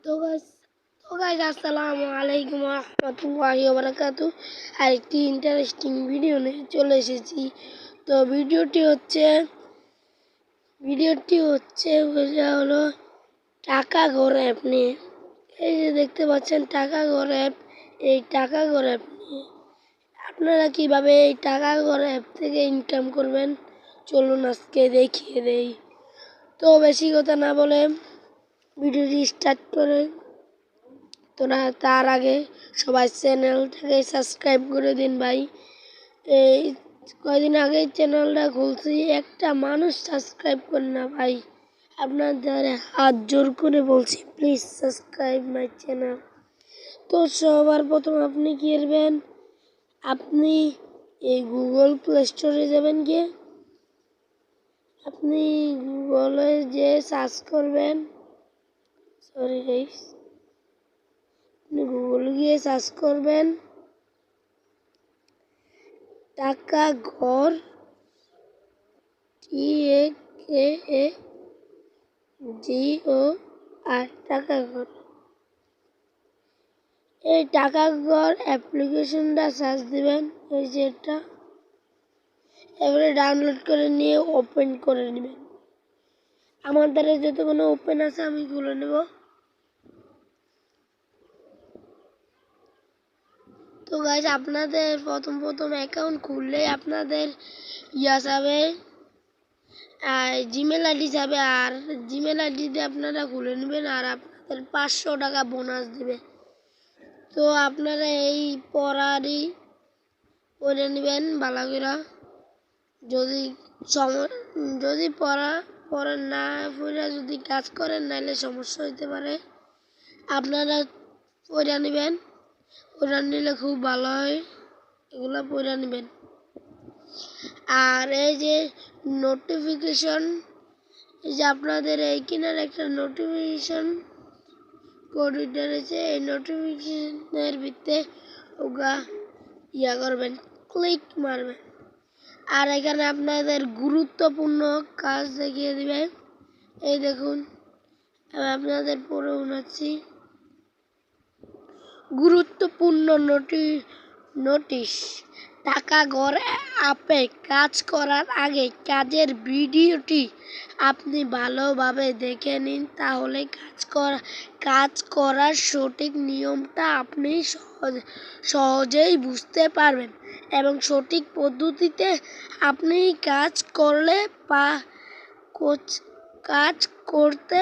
তো গাইস আসসালামু আলাইকুম ওয়া রাহমাতুল্লাহি ওয়া বারাকাতুহু। আরেকটি ইন্টারেস্টিং ভিডিও নিয়ে চলে এসেছি। তো ভিডিওটি হচ্ছে হলো টাকা ঘর অ্যাপ নিয়ে। এই যে দেখতে পাচ্ছেন টাকা ঘর অ্যাপ, এই টাকা ঘর অ্যাপ নিয়ে আপনারা কিভাবে এই টাকা ঘর অ্যাপ থেকে ইনকাম করবেন চলুন আজকে দেখিয়ে দেই। তো বেশি কথা না বলে ভিডিওটি স্টার্ট করে তার আগে সবাই চ্যানেলটাকে সাবস্ক্রাইব করে দিন ভাই। এই কয়দিন আগে চ্যানেলটা খুলছি, একটা মানুষ সাবস্ক্রাইব করে না ভাই। আপনাদের হাত জোর করে বলছি, প্লিজ সাবস্ক্রাইব মাই চ্যানেল। তো সবার প্রথম আপনি কি করবেন, আপনি এই গুগল প্লে স্টোরে যাবেন, গিয়ে আপনি গুগলে যে সার্চ করবেন, গুগল গিয়ে সার্চ করবেন টাকা ঘর, TAKAGOR, টাকা ঘর। এই টাকা ঘর অ্যাপ্লিকেশনটা সার্চ দিবেন, এই যে এটা, এবারে ডাউনলোড করে নিয়ে ওপেন করে নেবেন। আমার দ্বারা যতক্ষণ ওপেন আছে আমি খুলে নেব। তো গাইস আপনাদের প্রথম অ্যাকাউন্ট খুললে আপনাদের যাবে, জিমেল আইডি যাবে, আর জিমেল আইডিতে আপনারা খুলে নেবেন আর আপনাদের 500 টাকা বোনাস দেবে। তো আপনারা এই পড়ারই পড়ে নেবেন ভালো করে। যদি পড়া না পড়ে যদি কাজ করেন নাহলে সমস্যা হইতে পারে। আপনারা পড়ে নেবেন, পড়ে নিলে খুব ভালো হয়, এগুলো পড়ে নেবেন। আর এই যে নোটিফিকেশন, এই যে আপনাদের এই কিনার একটা নোটিফিকেশন কোড রয়েছে, এই নোটিফিকেশনের ভিতরে ওগা করবেন, ক্লিক মারবেন। আর এখানে আপনাদের গুরুত্বপূর্ণ কাজ দেখিয়ে দিবে। এই দেখুন, আমি আপনাদের পড়ে শোনাচ্ছি। গুরুত্বপূর্ণ নোটিশ, টাকা ঘর অ্যাপে কাজ করার আগে কাজের ভিডিওটি আপনি ভালোভাবে দেখে নিন, তাহলে কাজ করার সঠিক নিয়মটা আপনি সহজেই বুঝতে পারবেন এবং সঠিক পদ্ধতিতে আপনি কাজ করতে